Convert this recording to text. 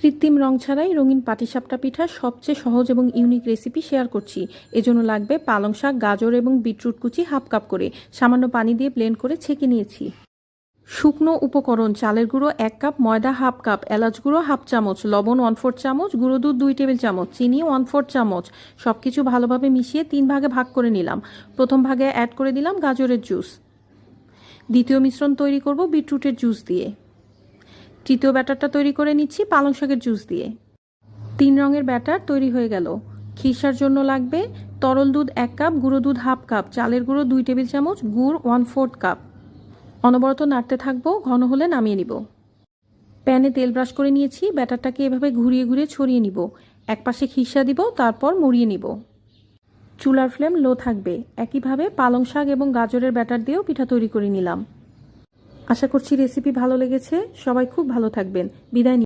কৃত্রিম রং ছাড়াই রঙিন পাটিসাপটা পিঠার সবচেয়ে সহজ এবং ইউনিক রেসিপি শেয়ার করছি। এজন্য লাগবে পালং শাক, গাজর এবং বিটরুট কুচি হাফ কাপ করে সামান্য পানি দিয়ে ব্লেন্ড করে ছেঁকে নিয়েছি। শুকনো উপকরণ: চালের গুঁড়ো 1 কাপ, ময়দা হাফ কাপ, এলাচ গুঁড়ো হাফ চামচ, লবণ 1/4 চামচ, গুঁড়ো দুধ 2 টেবিল চামচ, চিনি 1/4 চামচ। সবকিছু ভালোভাবে মিশিয়ে 3 ভাগে ভাগ করে নিলাম। প্রথম ভাগে অ্যাড করে দিলাম গাজরের জুস। দ্বিতীয় মিশ্রণ তৈরি করব বিটরুটের জুস দিয়ে। তৃতীয় ব্যাটারটা তৈরি করে নিচ্ছি পালং শাকের জুস দিয়ে। 3 রঙের ব্যাটার তৈরি হয়ে গেল। খিরসার জন্য লাগবে তরল দুধ 1 কাপ, গুঁড়ো দুধ হাফ কাপ, চালের গুঁড়ো 2 টেবিল চামচ, গুড় 1/4 কাপ। অনবরত নাড়তে থাকবো, ঘন হলে নামিয়ে নিব। প্যানে তেল ব্রাশ করে নিয়েছি। ব্যাটারটাকে এভাবে ঘুরিয়ে ঘুরিয়ে ছড়িয়ে নিব। এক পাশে খিরসা দিব, তারপর মুড়িয়ে নিব। চুলার ফ্লেম লো থাকবে। একইভাবে পালং শাক এবং গাজরের ব্যাটার দিয়েও পিঠা তৈরি করে নিলাম। আশা করছি রেসিপি ভালো লেগেছে। সবাই খুব ভালো থাকবেন। বিদায়।